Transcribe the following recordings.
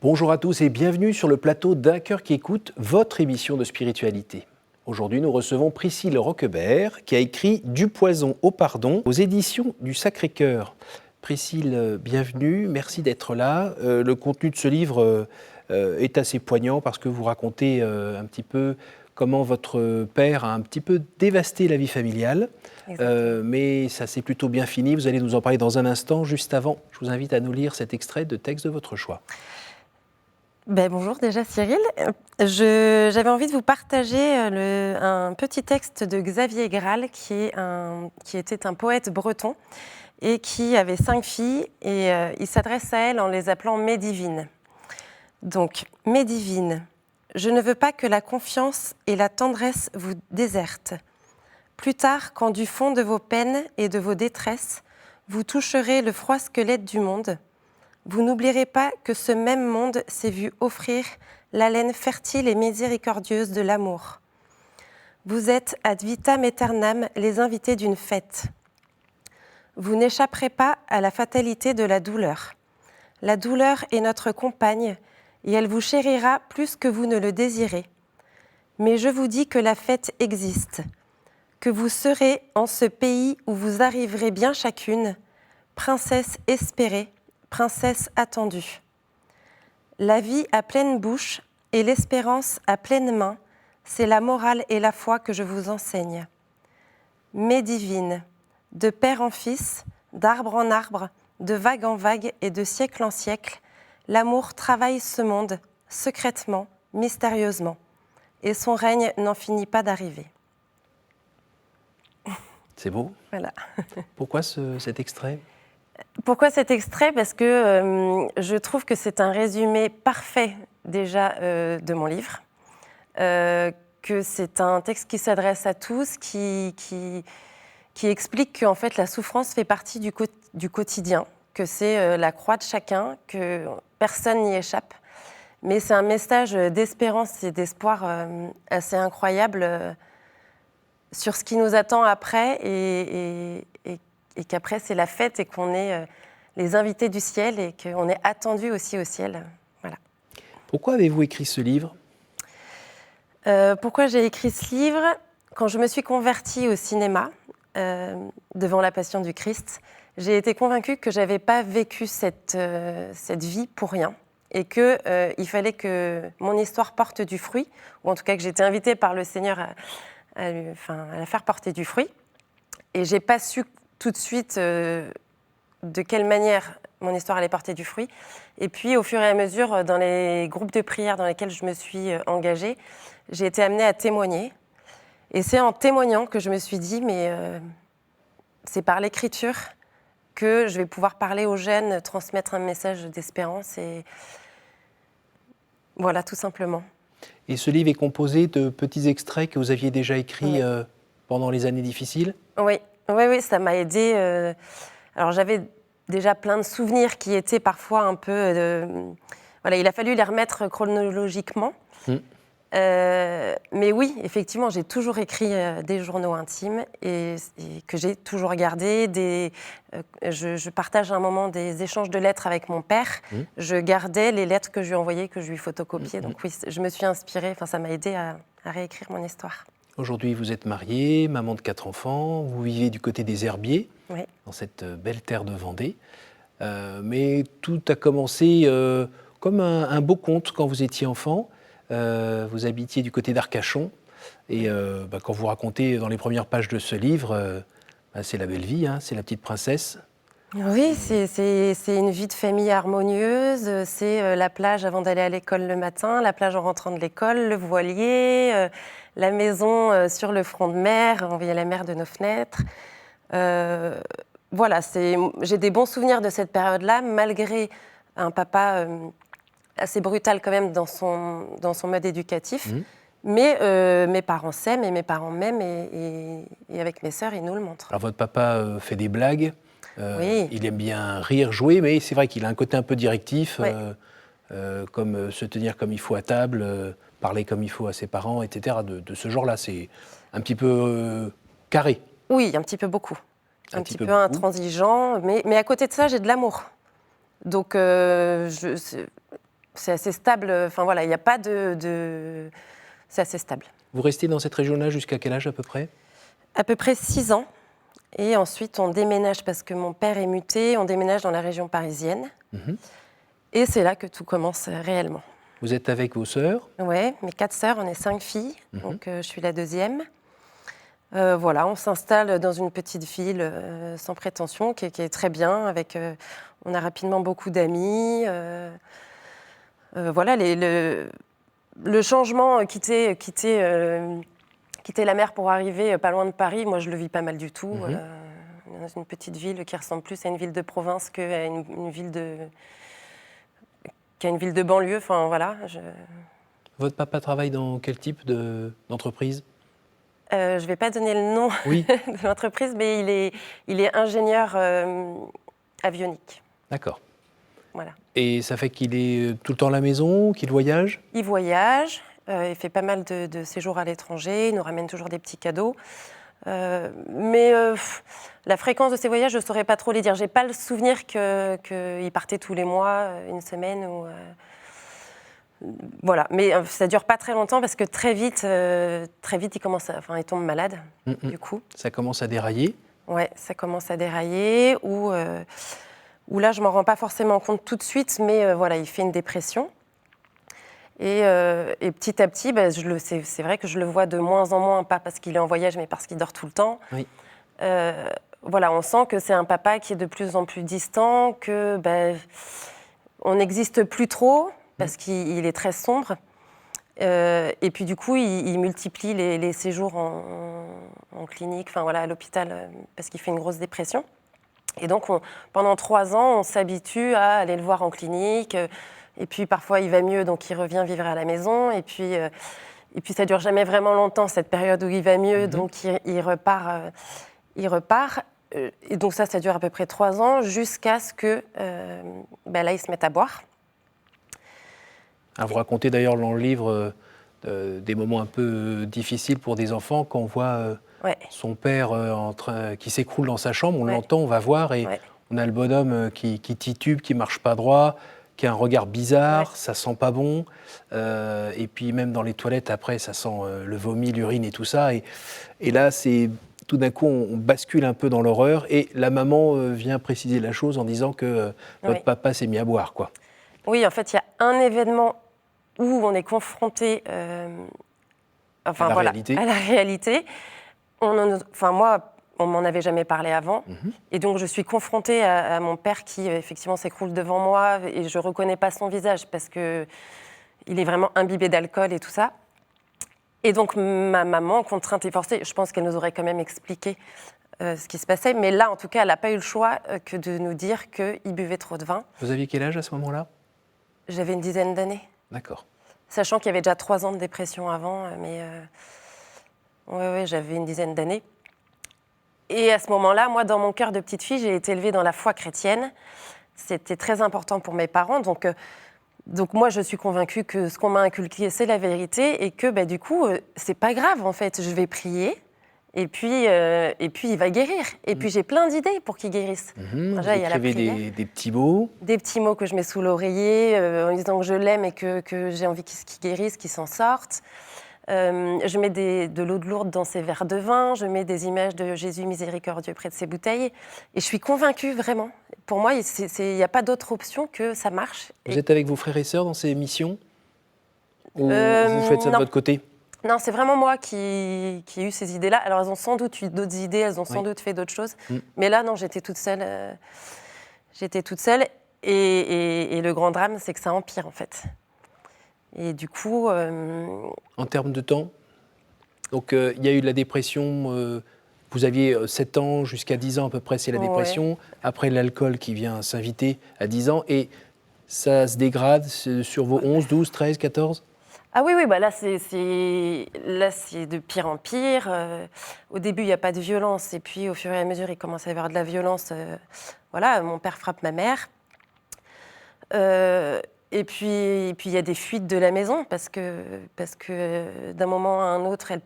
Bonjour à tous et bienvenue sur le plateau d'Un cœur qui écoute, votre émission de spiritualité. Aujourd'hui, nous recevons Priscille Roquebert qui a écrit Du poison au pardon aux éditions du Sacré-Cœur. Priscille, bienvenue, merci d'être là. Le contenu de ce livre est assez poignant parce que vous racontez un petit peu comment votre père a un petit peu dévasté la vie familiale. Mais ça s'est plutôt bien fini. Vous allez nous en parler dans un instant. Juste avant, je vous invite à nous lire cet extrait de texte de votre choix. Bonjour déjà Cyril. J'avais envie de vous partager un petit texte de Xavier Graal qui était un poète breton et qui avait 5 filles et il s'adresse à elles en les appelant mes divines. Donc, mes divines, je ne veux pas que la confiance et la tendresse vous désertent. Plus tard, quand du fond de vos peines et de vos détresses, vous toucherez le froid squelette du monde, vous n'oublierez pas que ce même monde s'est vu offrir l'haleine fertile et miséricordieuse de l'amour. Vous êtes ad vitam aeternam les invités d'une fête. Vous n'échapperez pas à la fatalité de la douleur. La douleur est notre compagne et elle vous chérira plus que vous ne le désirez. Mais je vous dis que la fête existe, que vous serez en ce pays où vous arriverez bien chacune, princesse espérée, princesse attendue. La vie à pleine bouche et l'espérance à pleine main, c'est la morale et la foi que je vous enseigne. Mes divines, de père en fils, d'arbre en arbre, de vague en vague et de siècle en siècle, l'amour travaille ce monde, secrètement, mystérieusement, et son règne n'en finit pas d'arriver. C'est beau. Voilà. Pourquoi cet extrait ? Pourquoi cet extrait ? Parce que je trouve que c'est un résumé parfait déjà de mon livre, que c'est un texte qui s'adresse à tous, qui explique qu'en fait la souffrance fait partie du quotidien, que c'est la croix de chacun, que personne n'y échappe. Mais c'est un message d'espérance et d'espoir assez incroyable sur ce qui nous attend après et qu'après c'est la fête et qu'on est les invités du ciel et qu'on est attendus aussi au ciel. Voilà. Pourquoi avez-vous écrit ce livre ? Pourquoi j'ai écrit ce livre ? Quand je me suis convertie au cinéma, devant la Passion du Christ, j'ai été convaincue que je n'avais pas vécu cette vie pour rien et qu'il fallait que mon histoire porte du fruit, ou en tout cas que j'étais invitée par le Seigneur à la faire porter du fruit. Et je n'ai pas su tout de suite de quelle manière mon histoire allait porter du fruit. Et puis, au fur et à mesure, dans les groupes de prière dans lesquels je me suis engagée, j'ai été amenée à témoigner. Et c'est en témoignant que je me suis dit, mais c'est par l'écriture que je vais pouvoir parler aux jeunes, transmettre un message d'espérance. Et voilà, tout simplement. Et ce livre est composé de petits extraits que vous aviez déjà écrits pendant les années difficiles ? Oui, ça m'a aidée. Alors, j'avais déjà plein de souvenirs qui étaient parfois un peu... Voilà, il a fallu les remettre chronologiquement. Mais oui, effectivement, j'ai toujours écrit des journaux intimes et que j'ai toujours gardés. Je partage un moment des échanges de lettres avec mon père. Je gardais les lettres que je lui envoyais, que je lui photocopiais. Donc oui, je me suis inspirée, ça m'a aidée à réécrire mon histoire. Aujourd'hui, vous êtes mariée, maman de 4 enfants, vous vivez du côté des Herbiers, dans cette belle terre de Vendée. Mais tout a commencé comme un beau conte quand vous étiez enfant. Vous habitiez du côté d'Arcachon. Et quand vous racontez dans les premières pages de ce livre, c'est la belle vie, c'est la petite princesse. Oui, c'est une vie de famille harmonieuse. C'est la plage avant d'aller à l'école le matin, la plage en rentrant de l'école, le voilier, la maison sur le front de mer, on voyait la mer de nos fenêtres. Voilà, j'ai des bons souvenirs de cette période-là, malgré un papa assez brutal quand même dans son mode éducatif. Mais mes parents s'aiment et mes parents m'aiment et avec mes sœurs, ils nous le montrent. Alors votre papa fait des blagues, oui. Il aime bien rire, jouer, mais c'est vrai qu'il a un côté un peu directif, comme se tenir comme il faut à table, parler comme il faut à ses parents, etc. De ce genre-là, c'est un petit peu carré. Oui, un petit peu beaucoup. Un petit peu intransigeant, mais à côté de ça, j'ai de l'amour. Donc c'est assez stable. Enfin voilà, il n'y a pas de... C'est assez stable. Vous restez dans cette région-là jusqu'à quel âge à peu près? À peu près 6 ans. Et ensuite, on déménage parce que mon père est muté. On déménage dans la région parisienne. Et c'est là que tout commence réellement. Vous êtes avec vos sœurs? Oui, mes 4 sœurs, on est 5 filles. Donc je suis la deuxième. Voilà, on s'installe dans une petite ville sans prétention, qui est très bien. On a rapidement beaucoup d'amis. Voilà, le changement, quitter la mer pour arriver pas loin de Paris, moi je le vis pas mal du tout. Dans une petite ville qui ressemble plus à une ville de province qu'à une ville de banlieue. Enfin voilà. Votre papa travaille dans quel type d'entreprise? Je ne vais pas donner le nom de l'entreprise, mais il est ingénieur avionique. D'accord. Voilà. Et ça fait qu'il est tout le temps à la maison, qu'il voyage? Il voyage, il fait pas mal de séjours à l'étranger, il nous ramène toujours des petits cadeaux. Mais la fréquence de ses voyages, je ne saurais pas trop les dire. Je n'ai pas le souvenir qu'il partait tous les mois, une semaine. Voilà. Mais ça ne dure pas très longtemps parce que très vite il tombe malade, du coup. Ça commence à dérailler? Ouais, ça commence à dérailler. Ou là, je ne m'en rends pas forcément compte tout de suite, mais voilà, il fait une dépression. Et petit à petit, c'est vrai que je le vois de moins en moins, pas parce qu'il est en voyage, mais parce qu'il dort tout le temps. Oui. Voilà, on sent que c'est un papa qui est de plus en plus distant, que on n'existe plus trop, parce qu'il est très sombre. Et puis du coup, il multiplie les séjours en clinique, enfin voilà, à l'hôpital, parce qu'il fait une grosse dépression. Et donc, pendant 3 ans, on s'habitue à aller le voir en clinique. Et puis parfois, il va mieux, donc il revient vivre à la maison. Et puis ça dure jamais vraiment longtemps, cette période où il va mieux, donc il repart. Et donc ça dure à peu près 3 ans, jusqu'à ce que là, il se mette à boire. Alors, vous racontez d'ailleurs dans le livre des moments un peu difficiles pour des enfants, quand on voit son père qui s'écroule dans sa chambre, on l'entend, on va voir, et on a le bonhomme qui titube, qui ne marche pas droit, qui a un regard bizarre, ça sent pas bon, et puis même dans les toilettes après, ça sent le vomi, l'urine et tout ça, et là, tout d'un coup, on bascule un peu dans l'horreur, et la maman vient préciser la chose en disant que votre papa s'est mis à boire, quoi. Oui, en fait, il y a un événement où on est confronté à la réalité. Moi, on m'en avait jamais parlé avant. Et donc, je suis confrontée à mon père qui, effectivement, s'écroule devant moi et je ne reconnais pas son visage parce qu'il est vraiment imbibé d'alcool et tout ça. Et donc, ma maman, contrainte et forcée, je pense qu'elle nous aurait quand même expliqué ce qui se passait. Mais là, en tout cas, elle n'a pas eu le choix que de nous dire qu'il buvait trop de vin. Vous aviez quel âge à ce moment-là? J'avais une dizaine d'années. D'accord. Sachant qu'il y avait déjà 3 ans de dépression avant, mais j'avais une dizaine d'années. Et à ce moment-là, moi, dans mon cœur de petite fille, j'ai été élevée dans la foi chrétienne. C'était très important pour mes parents. Donc moi, je suis convaincue que ce qu'on m'a inculqué, c'est la vérité et que du coup, c'est pas grave, en fait. Je vais prier et puis il va guérir. Et puis j'ai plein d'idées pour qu'il guérisse. Vous écrivez des petits mots. Des petits mots que je mets sous l'oreiller en disant que je l'aime et que j'ai envie qu'il guérisse, qu'il s'en sorte. Je mets de l'eau de Lourdes dans ses verres de vin, je mets des images de Jésus miséricordieux près de ses bouteilles. Et je suis convaincue, vraiment. Pour moi, il n'y a pas d'autre option que ça marche. Vous êtes avec vos frères et sœurs dans ces missions? Ou vous faites ça de votre côté? Non, c'est vraiment moi qui ai eu ces idées-là. Alors, elles ont sans doute eu d'autres idées, elles ont sans doute fait d'autres choses. Mais là, non, j'étais toute seule. Et le grand drame, c'est que ça empire, en fait. Et du coup... En termes de temps? Donc, il y a eu de la dépression. Vous aviez 7 ans jusqu'à 10 ans à peu près, c'est la dépression. Ouais. Après, l'alcool qui vient s'inviter à 10 ans. Et ça se dégrade sur vos 11, 12, 13, 14? Ah oui, là, c'est de pire en pire. Au début, il n'y a pas de violence. Et puis, au fur et à mesure, il commence à y avoir de la violence. Mon père frappe ma mère. Et puis, il y a des fuites de la maison parce que d'un moment à un autre, elle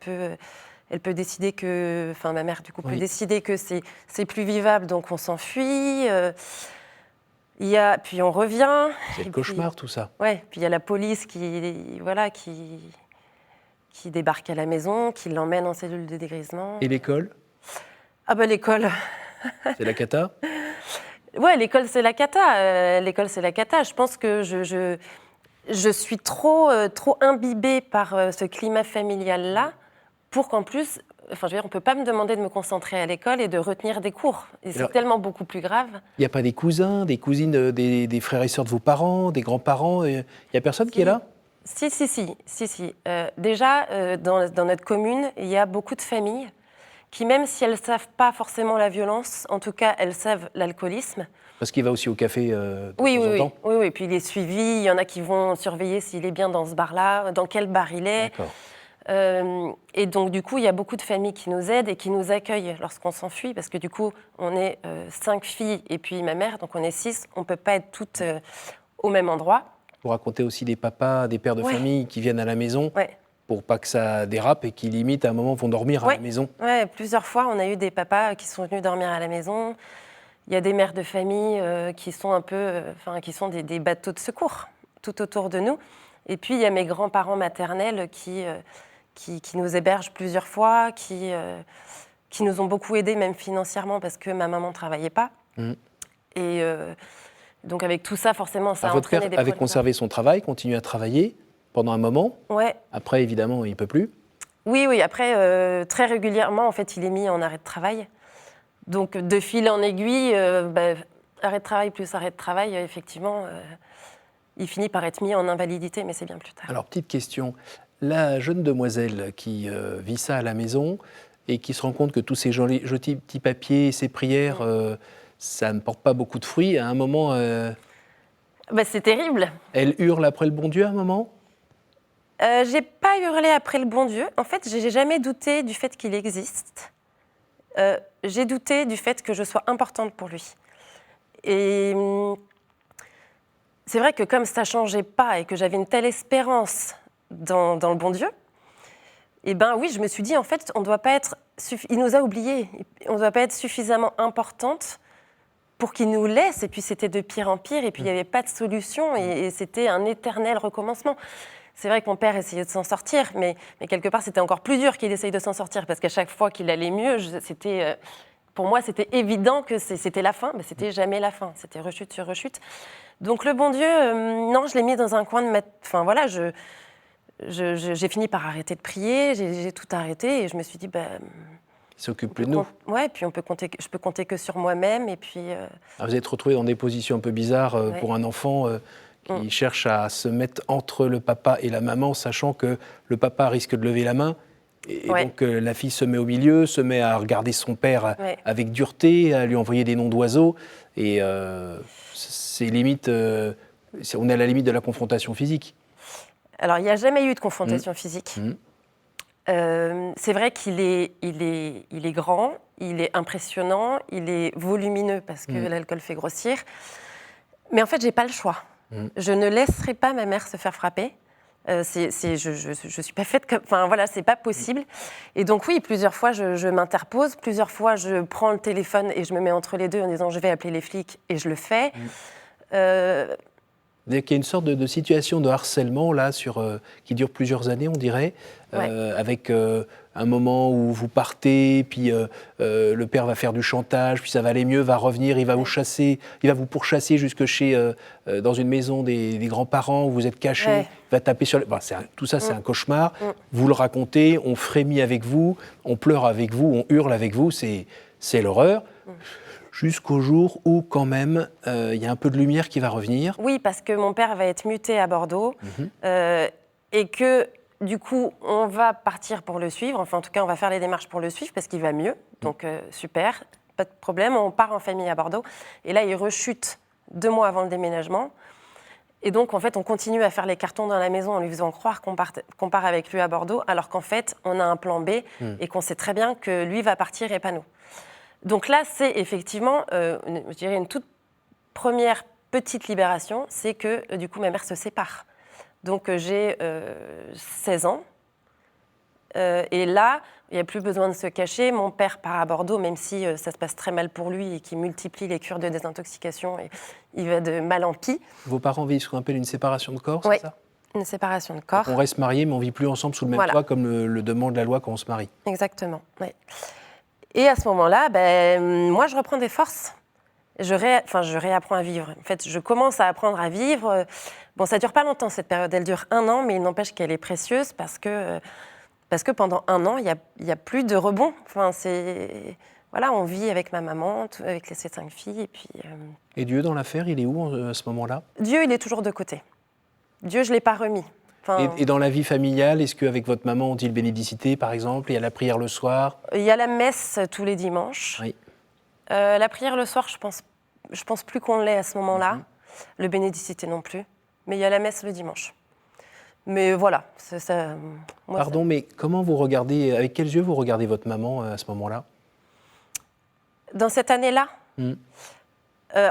peut décider que... Enfin, ma mère, du coup, peut décider que c'est plus vivable, donc on s'enfuit. Puis on revient. C'est le cauchemar, tout ça. Ouais, puis il y a la police qui débarque à la maison, qui l'emmène en cellule de dégrisement. Et l'école? Ah bah l'école. C'est la cata? Ouais, l'école c'est la cata. L'école c'est la cata. Je pense que je suis trop imbibée par ce climat familial-là pour qu'en plus, enfin je veux dire, on peut pas me demander de me concentrer à l'école et de retenir des cours. Et c'est tellement beaucoup plus grave. Il n'y a pas des cousins, des cousines, des frères et sœurs de vos parents, des grands-parents? Il n'y a personne qui est là? Si. Déjà, dans notre commune, il y a beaucoup de familles qui, même si elles ne savent pas forcément la violence, en tout cas, elles savent l'alcoolisme. Parce qu'il va aussi au café de temps en temps? Oui. Puis il est suivi. Il y en a qui vont surveiller s'il est bien dans ce bar-là, dans quel bar il est. D'accord. Et donc, du coup, il y a beaucoup de familles qui nous aident et qui nous accueillent lorsqu'on s'enfuit, parce que du coup, on est 5 filles et puis ma mère, donc on est 6. On ne peut pas être toutes au même endroit. Vous racontez aussi des papas, des pères de famille qui viennent à la maison pour pas que ça dérape et qui, limite, à un moment, vont dormir à la maison. Oui, plusieurs fois, on a eu des papas qui sont venus dormir à la maison. Il y a des mères de famille qui sont un peu, qui sont des bateaux de secours tout autour de nous. Et puis, il y a mes grands-parents maternels qui nous hébergent plusieurs fois, qui nous ont beaucoup aidés, même financièrement, parce que ma maman ne travaillait pas. Et donc, avec tout ça, forcément, ça a entraîné votre des père avait problèmes. conservé son travail, continué à travailler pendant un moment. Ouais. Après, évidemment, il ne peut plus. Oui. Après, très régulièrement, en fait, il est mis en arrêt de travail. Donc, de fil en aiguille, arrêt de travail plus arrêt de travail, effectivement, il finit par être mis en invalidité, mais c'est bien plus tard. Alors, petite question. La jeune demoiselle qui vit ça à la maison et qui se rend compte que tous ces jolis petits papiers, ces prières, ça ne porte pas beaucoup de fruits, à un moment... c'est terrible. Elle hurle après le bon Dieu à un moment? J'ai pas hurlé après le bon Dieu. En fait, j'ai jamais douté du fait qu'il existe. J'ai douté du fait que je sois importante pour lui. Et c'est vrai que comme ça changeait pas et que j'avais une telle espérance dans le bon Dieu, et oui, je me suis dit, en fait, on doit pas être... Il nous a oubliés. On ne doit pas être suffisamment importante pour qu'il nous laisse. Et puis, c'était de pire en pire. Et puis, il n'y avait pas de solution. Et c'était un éternel recommencement. C'est vrai que mon père essayait de s'en sortir, mais quelque part, c'était encore plus dur qu'il essaye de s'en sortir, parce qu'à chaque fois qu'il allait mieux, pour moi, c'était évident que c'était la fin, mais c'était jamais la fin, c'était rechute sur rechute. Donc le bon Dieu, non, je l'ai mis dans un coin de mettre... Enfin voilà, j'ai fini par arrêter de prier, j'ai tout arrêté, et je me suis dit... il s'occupe de nous. Ouais, puis je peux compter que sur moi-même, et puis... Vous êtes retrouvé dans des positions un peu bizarres pour un enfant... qui cherche à se mettre entre le papa et la maman, sachant que le papa risque de lever la main. Et donc la fille se met au milieu, se met à regarder son père avec dureté, à lui envoyer des noms d'oiseaux. Et c'est limite, on est à la limite de la confrontation physique. Alors, il n'y a jamais eu de confrontation physique. C'est vrai qu'il est grand, il est impressionnant, il est volumineux parce que l'alcool fait grossir. Mais en fait, je n'ai pas le choix. Je ne laisserai pas ma mère se faire frapper. Je suis pas faite comme... Enfin, voilà, c'est pas possible. Et donc, oui, plusieurs fois, je m'interpose. Plusieurs fois, je prends le téléphone et je me mets entre les deux en disant « je vais appeler les flics » et je le fais. Il y a une sorte de situation de harcèlement là, qui dure plusieurs années, on dirait, avec un moment où vous partez, puis le père va faire du chantage, puis ça va aller mieux, va revenir, il va vous chasser, il va vous pourchasser jusque dans une maison des grands-parents où vous êtes cachés, il va taper sur... tout ça, c'est un cauchemar. Vous le racontez, on frémit avec vous, on pleure avec vous, on hurle avec vous, c'est l'horreur. Jusqu'au jour où, quand même, il y a un peu de lumière qui va revenir. Oui, parce que mon père va être muté à Bordeaux et que, du coup, on va partir pour le suivre. Enfin, en tout cas, on va faire les démarches pour le suivre parce qu'il va mieux. Donc, super, pas de problème. On part en famille à Bordeaux. Et là, il rechute 2 mois avant le déménagement. Et donc, en fait, on continue à faire les cartons dans la maison en lui faisant croire qu'on part avec lui à Bordeaux, alors qu'en fait, on a un plan B et qu'on sait très bien que lui va partir et pas nous. Donc là, c'est effectivement, je dirais, une toute première petite libération, c'est que, du coup, ma mère se sépare. Donc j'ai 16 ans. Et là, il n'y a plus besoin de se cacher. Mon père part à Bordeaux, même si ça se passe très mal pour lui et qu'il multiplie les cures de désintoxication. Et il va de mal en pis. Vos parents vivent ce qu'on appelle une séparation de corps, Oui, c'est ça? une séparation de corps. On reste mariés, mais on ne vit plus ensemble sous le même Voilà. toit, comme le demande la loi quand on se marie. Exactement, oui. Et à ce moment-là, moi, je reprends des forces. Je réapprends à vivre. En fait, je commence à apprendre à vivre. Bon, ça ne dure pas longtemps, cette période. Elle dure 1 an, mais il n'empêche qu'elle est précieuse parce que pendant 1 an, il y a plus de rebond. Enfin, voilà, on vit avec ma maman, avec ses 5 filles. Et Dieu, dans l'affaire, il est où à ce moment-là? Dieu, il est toujours de côté. Dieu, je ne l'ai pas remis. Enfin, et dans la vie familiale, est-ce qu'avec votre maman, on dit le bénédicité, par exemple? Il y a la prière le soir? il y a la messe tous les dimanches. Oui. La prière le soir, je pense plus qu'on l'ait à ce moment-là. Le bénédicité non plus. Mais il y a la messe le dimanche. Mais voilà. Pardon, mais comment vous regardez, avec quels yeux vous regardez votre maman à ce moment-là? Dans cette année-là,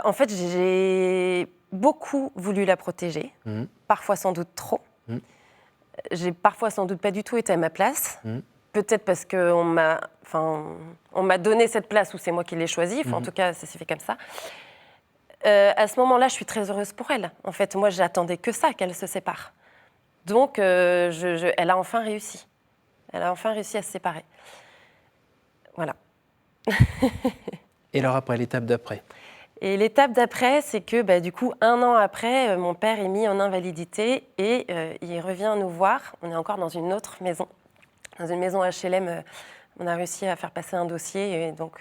en fait, j'ai beaucoup voulu la protéger. Parfois sans doute trop. J'ai parfois sans doute pas du tout été à ma place. Peut-être parce qu'on m'a donné cette place où c'est moi qui l'ai choisie. En tout cas, ça s'est fait comme ça. À ce moment-là, je suis très heureuse pour elle. En fait, moi, j'attendais que ça, qu'elle se sépare. Donc, elle a enfin réussi. Elle a enfin réussi à se séparer. Voilà. Et alors après, l'étape d'après? Et l'étape d'après, c'est que du coup, 1 an après, mon père est mis en invalidité et il revient nous voir. On est encore dans une autre maison. Dans une maison HLM, on a réussi à faire passer un dossier. Et donc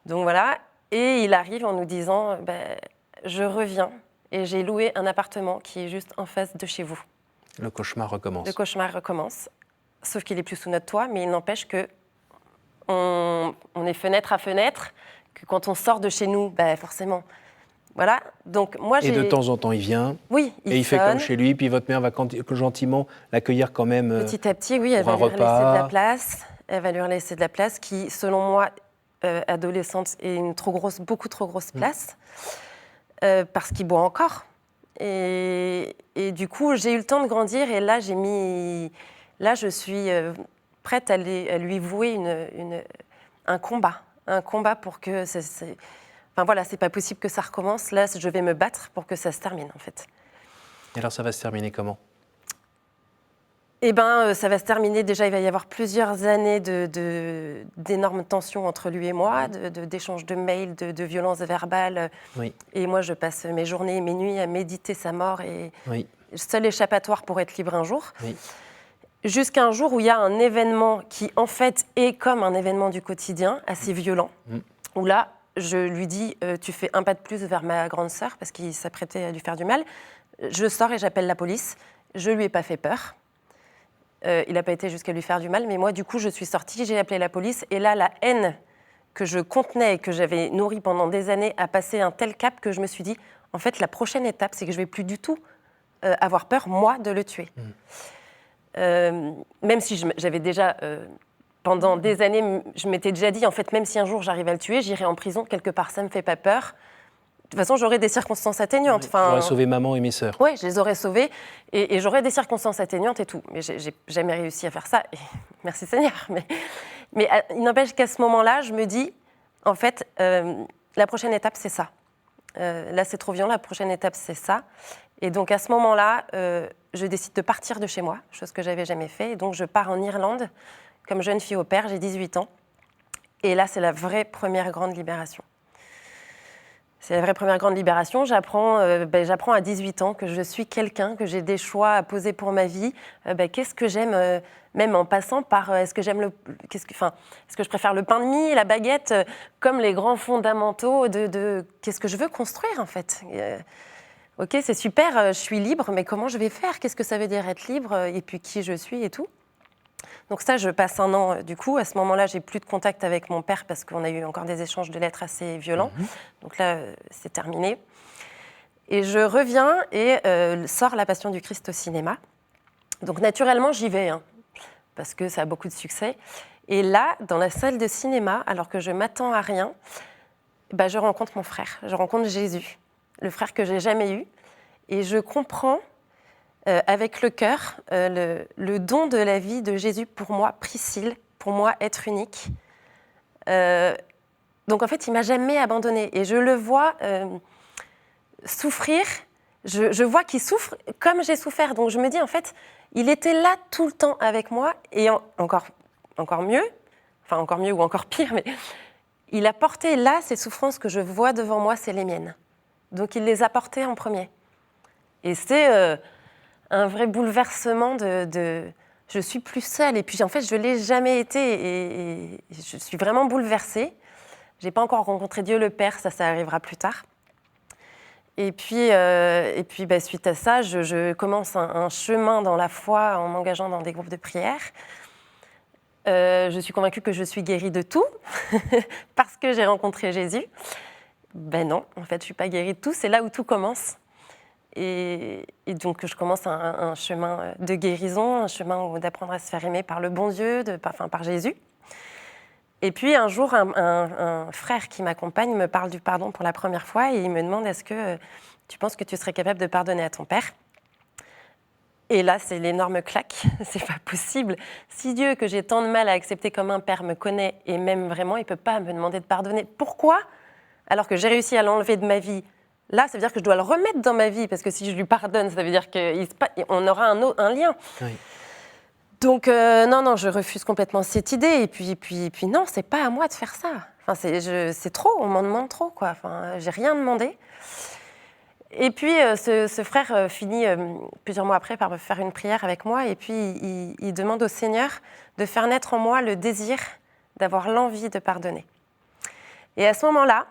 voilà. Et il arrive en nous disant je reviens et j'ai loué un appartement qui est juste en face de chez vous. Le cauchemar recommence. Le cauchemar recommence. Sauf qu'il est plus sous notre toit, mais il n'empêche que on est fenêtre à fenêtre, que quand on sort de chez nous, forcément. Voilà. Donc moi, et de temps en temps, il vient. Oui, il fait comme chez lui, puis votre mère va gentiment l'accueillir quand même. Petit à petit, oui, elle va lui laisser de la place. Elle va lui laisser de la place qui, selon moi, adolescente, est beaucoup trop grosse place, parce qu'il boit encore. Et du coup, j'ai eu le temps de grandir et là, je suis prête à lui vouer un combat pour que Enfin voilà, c'est pas possible que ça recommence. Là, je vais me battre pour que ça se termine, en fait. Et alors, ça va se terminer comment? Ça va se terminer, déjà, il va y avoir plusieurs années d'énormes tensions entre lui et moi, d'échanges de mails, de violences verbales. Oui. Et moi, je passe mes journées et mes nuits à méditer sa mort et seul échappatoire pour être libre un jour. Oui. Jusqu'à un jour où il y a un événement qui, en fait, est comme un événement du quotidien, assez violent, où là, je lui dis tu fais un pas de plus vers ma grande sœur, parce qu'il s'apprêtait à lui faire du mal. Je sors et j'appelle la police. Je lui ai pas fait peur. Il n'a pas été jusqu'à lui faire du mal, mais moi, du coup, je suis sortie, j'ai appelé la police, et là, la haine que je contenais et que j'avais nourrie pendant des années a passé un tel cap que je me suis dit, en fait, la prochaine étape, c'est que je ne vais plus du tout avoir peur, moi, de le tuer. Même si j'avais déjà, pendant des années, je m'étais déjà dit, en fait, même si un jour j'arrive à le tuer, j'irai en prison, quelque part, ça ne me fait pas peur. De toute façon, j'aurais des circonstances atténuantes. J'aurais sauvé maman et mes sœurs. Oui, je les aurais sauvées et j'aurais des circonstances atténuantes et tout. Mais j'ai jamais réussi à faire ça. Et merci Seigneur. Mais il n'empêche qu'à ce moment-là, je me dis, en fait, la prochaine étape, c'est ça. Là, c'est trop violent. La prochaine étape, c'est ça. Et donc, à ce moment-là, je décide de partir de chez moi, chose que j'avais jamais fait. Et donc, je pars en Irlande comme jeune fille au pair. J'ai 18 ans. Et là, c'est la vraie première grande libération. C'est la vraie première grande libération. J'apprends à 18 ans que je suis quelqu'un, que j'ai des choix à poser pour ma vie. Qu'est-ce que j'aime, même en passant par est-ce que je préfère le pain de mie, la baguette, comme les grands fondamentaux de qu'est-ce que je veux construire en fait. Ok, c'est super, je suis libre, mais comment je vais faire? Qu'est-ce que ça veut dire être libre? Et puis qui je suis et tout. Donc ça, je passe 1 an du coup. À ce moment-là, j'ai plus de contact avec mon père parce qu'on a eu encore des échanges de lettres assez violents. Donc là, c'est terminé. Et je reviens et sors La Passion du Christ au cinéma. Donc naturellement, j'y vais, parce que ça a beaucoup de succès. Et là, dans la salle de cinéma, alors que je m'attends à rien, je rencontre mon frère. Je rencontre Jésus, le frère que j'ai jamais eu. Et je comprends avec le cœur, le don de la vie de Jésus pour moi, Priscille, pour moi, être unique. Donc en fait, il ne m'a jamais abandonnée. Et je le vois souffrir, je vois qu'il souffre comme j'ai souffert. Donc je me dis, en fait, il était là tout le temps avec moi, et encore mieux, enfin encore mieux ou encore pire, mais il a porté là ces souffrances que je vois devant moi, c'est les miennes. Donc il les a portées en premier. Et c'est un vrai bouleversement de je suis plus seule. Et puis en fait, je ne l'ai jamais été, et je suis vraiment bouleversée. Je n'ai pas encore rencontré Dieu le Père, ça arrivera plus tard. Et puis suite à ça, je commence un chemin dans la foi en m'engageant dans des groupes de prière. Je suis convaincue que je suis guérie de tout parce que j'ai rencontré Jésus. Ben non, en fait, je ne suis pas guérie de tout, c'est là où tout commence. Et donc, je commence un chemin de guérison, un chemin d'apprendre à se faire aimer par le bon Dieu, par Jésus. Et puis, un jour, un frère qui m'accompagne me parle du pardon pour la première fois et il me demande « Est-ce que tu penses que tu serais capable de pardonner à ton père ?» Et là, c'est l'énorme claque. C'est pas possible. Si Dieu, que j'ai tant de mal à accepter comme un père, me connaît et m'aime vraiment, il ne peut pas me demander de pardonner. Pourquoi ? Alors que j'ai réussi à l'enlever de ma vie. Là, ça veut dire que je dois le remettre dans ma vie, parce que si je lui pardonne, ça veut dire qu'on aura un lien. Oui. Donc, non, je refuse complètement cette idée. Et puis non, c'est pas à moi de faire ça. Enfin, c'est trop, on m'en demande trop, quoi. Enfin, j'ai rien demandé. Et puis, ce frère finit plusieurs mois après par me faire une prière avec moi. Et puis, il demande au Seigneur de faire naître en moi le désir d'avoir l'envie de pardonner. Et à ce moment-là,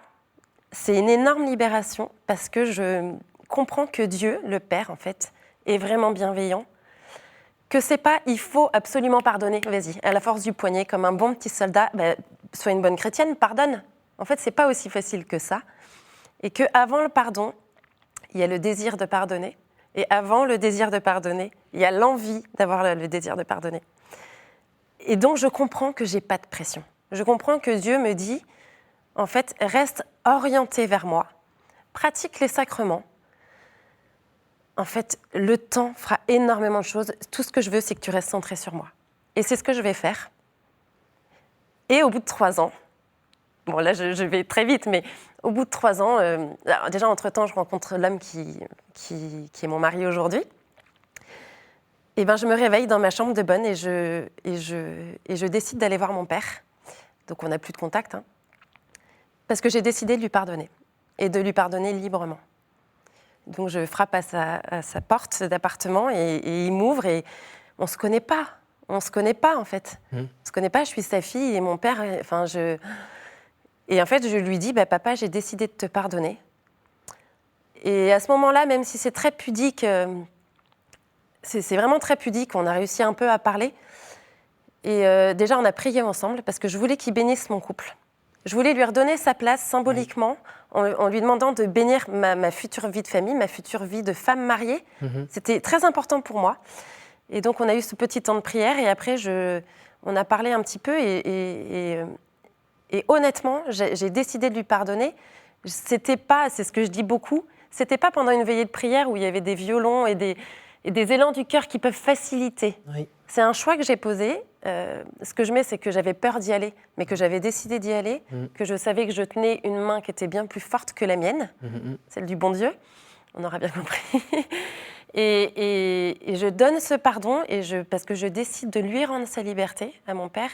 c'est une énorme libération parce que je comprends que Dieu, le Père, en fait, est vraiment bienveillant. Que c'est pas « il faut absolument pardonner », vas-y, à la force du poignet, comme un bon petit soldat, sois une bonne chrétienne, pardonne. En fait, c'est pas aussi facile que ça. Et qu'avant le pardon, il y a le désir de pardonner. Et avant le désir de pardonner, il y a l'envie d'avoir le désir de pardonner. Et donc, je comprends que j'ai pas de pression. Je comprends que Dieu me dit, en fait, reste orienté vers moi, pratique les sacrements. En fait, le temps fera énormément de choses. Tout ce que je veux, c'est que tu restes centré sur moi. Et c'est ce que je vais faire. Et au bout de 3 ans, bon là, je vais très vite, mais au bout de 3 ans, déjà entre-temps, je rencontre l'homme qui est mon mari aujourd'hui. Et je me réveille dans ma chambre de bonne et je décide d'aller voir mon père. Donc on n'a plus de contact, hein, parce que j'ai décidé de lui pardonner et de lui pardonner librement. Donc je frappe à sa porte d'appartement et il m'ouvre et on ne se connaît pas. On ne se connaît pas en fait. On ne se connaît pas, je suis sa fille et mon père... Et en fait je lui dis, papa, j'ai décidé de te pardonner. Et à ce moment-là, même si c'est très pudique, c'est vraiment très pudique, on a réussi un peu à parler. Et déjà on a prié ensemble parce que je voulais qu'il bénisse mon couple. Je voulais lui redonner sa place symboliquement en lui demandant de bénir ma future vie de famille, ma future vie de femme mariée. C'était très important pour moi. Et donc, on a eu ce petit temps de prière et après, on a parlé un petit peu et honnêtement, j'ai décidé de lui pardonner. C'était pas, c'est ce que je dis beaucoup, c'était pas pendant une veillée de prière où il y avait des violons et des élans du cœur qui peuvent faciliter. Oui. C'est un choix que j'ai posé. Ce que je mets, c'est que j'avais peur d'y aller, mais que j'avais décidé d'y aller, que je savais que je tenais une main qui était bien plus forte que la mienne, celle du bon Dieu, on aura bien compris. et je donne ce pardon parce que je décide de lui rendre sa liberté à mon père,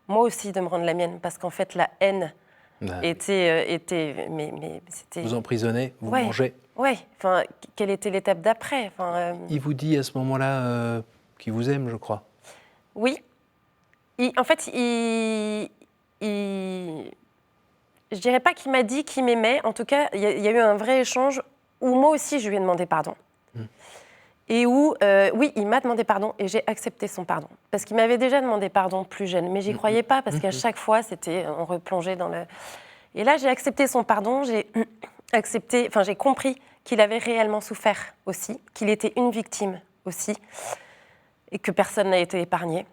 moi aussi de me rendre la mienne, parce qu'en fait la haine était mais c'était... Vous emprisonnez, vous mangez. Oui, enfin, quelle était l'étape d'après Il vous dit à ce moment-là qu'il vous aime, je crois. Oui. En fait, je dirais pas qu'il m'a dit qu'il m'aimait. En tout cas, il y a eu un vrai échange où moi aussi, je lui ai demandé pardon. Et où, oui, il m'a demandé pardon et j'ai accepté son pardon. Parce qu'il m'avait déjà demandé pardon plus jeune, mais j'y croyais pas parce qu'à chaque fois, on replongeait dans le... Et là, j'ai accepté son pardon, j'ai compris qu'il avait réellement souffert aussi, qu'il était une victime aussi et que personne n'a été épargné.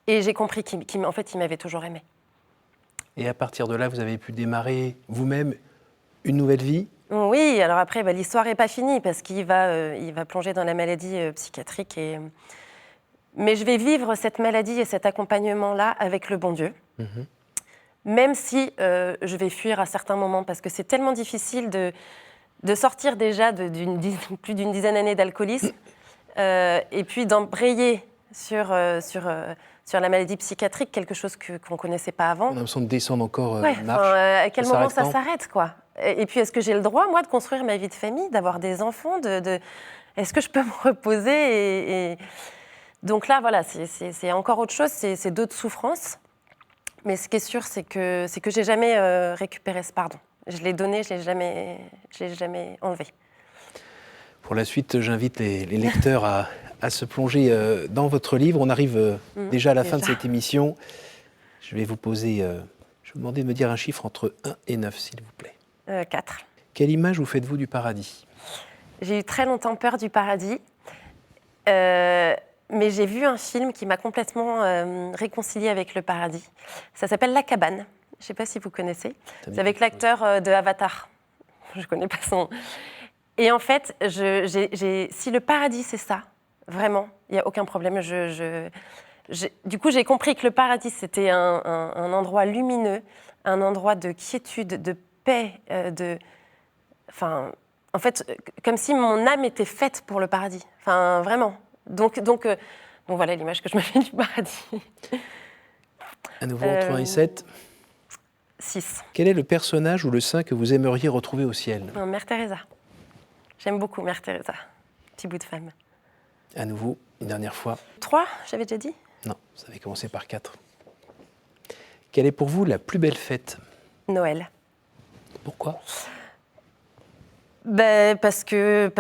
Et j'ai compris qu'en fait, il m'avait toujours aimée. Et à partir de là, vous avez pu démarrer vous-même une nouvelle vie, Oui, alors après, l'histoire n'est pas finie parce qu'il va, il va plonger dans la maladie psychiatrique. Mais je vais vivre cette maladie et cet accompagnement-là avec le bon Dieu. Même si je vais fuir à certains moments parce que c'est tellement difficile de sortir déjà plus d'une dizaine d'années d'alcoolisme et puis d'embrayer sur la maladie psychiatrique, quelque chose qu'on ne connaissait pas avant. On a l'impression de descendre encore Ouais, une marche. à quel moment ça pas. s'arrête, quoi. Et puis, est-ce que j'ai le droit, moi, de construire ma vie de famille, d'avoir des enfants Est-ce que je peux me reposer Donc là, voilà, c'est encore autre chose, c'est d'autres souffrances. Mais ce qui est sûr, c'est que j'ai jamais récupéré ce pardon. Je l'ai donné, je l'ai jamais enlevé. Pour la suite, j'invite les lecteurs à se plonger dans votre livre. On arrive déjà à la fin de cette émission. Je vais vous demander de me dire un chiffre entre 1 et 9, s'il vous plaît. 4. Quelle image vous faites-vous du paradis ? J'ai eu très longtemps peur du paradis. Mais j'ai vu un film qui m'a complètement réconciliée avec le paradis. Ça s'appelle La Cabane. Je ne sais pas si vous connaissez. C'est avec l'acteur de Avatar. Je ne connais pas son... Et en fait, si le paradis, c'est ça, vraiment, il n'y a aucun problème. Du coup, j'ai compris que le paradis, c'était un endroit lumineux, un endroit de quiétude, de paix, en fait, comme si mon âme était faite pour le paradis. Enfin, vraiment. Donc voilà l'image que je me fais du paradis. À nouveau, entre 1 et 7. 6. Quel est le personnage ou le saint que vous aimeriez retrouver au ciel ? Mère Teresa. J'aime beaucoup Mère Teresa. Petit bout de femme. À nouveau, une dernière fois. 3, j'avais déjà dit ? Non, ça avait commencé par 4. Quelle est pour vous la plus belle fête ? Noël. Pourquoi ? Parce que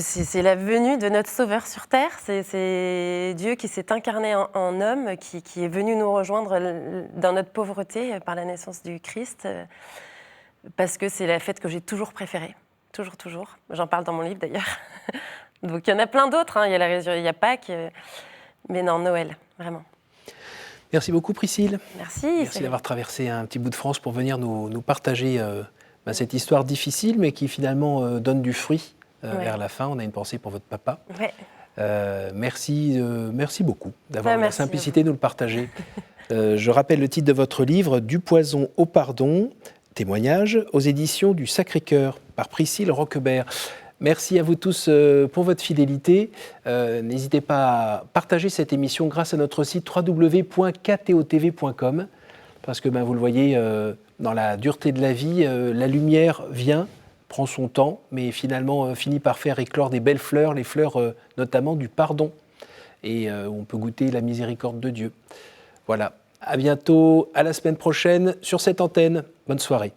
c'est la venue de notre Sauveur sur Terre. C'est Dieu qui s'est incarné en homme, qui est venu nous rejoindre dans notre pauvreté par la naissance du Christ. Parce que c'est la fête que j'ai toujours préférée. Toujours. J'en parle dans mon livre d'ailleurs. Donc il y en a plein d'autres. Il y a la résurrection, il y a Pâques. Mais non, Noël, vraiment. Merci beaucoup Priscille. Merci d'avoir traversé un petit bout de France pour venir nous partager cette histoire difficile, mais qui finalement donne du fruit vers la fin. On a une pensée pour votre papa. Ouais. Merci beaucoup d'avoir la simplicité de nous le partager. Je rappelle le titre de votre livre, Du poison au pardon, témoignage aux éditions du Sacré-Cœur par Priscille Roquebert. Merci à vous tous pour votre fidélité. N'hésitez pas à partager cette émission grâce à notre site www.ktotv.com parce que vous le voyez, dans la dureté de la vie, la lumière vient, prend son temps, mais finalement finit par faire éclore des belles fleurs, les fleurs notamment du pardon. Et on peut goûter la miséricorde de Dieu. Voilà, à bientôt, à la semaine prochaine sur cette antenne. Bonne soirée.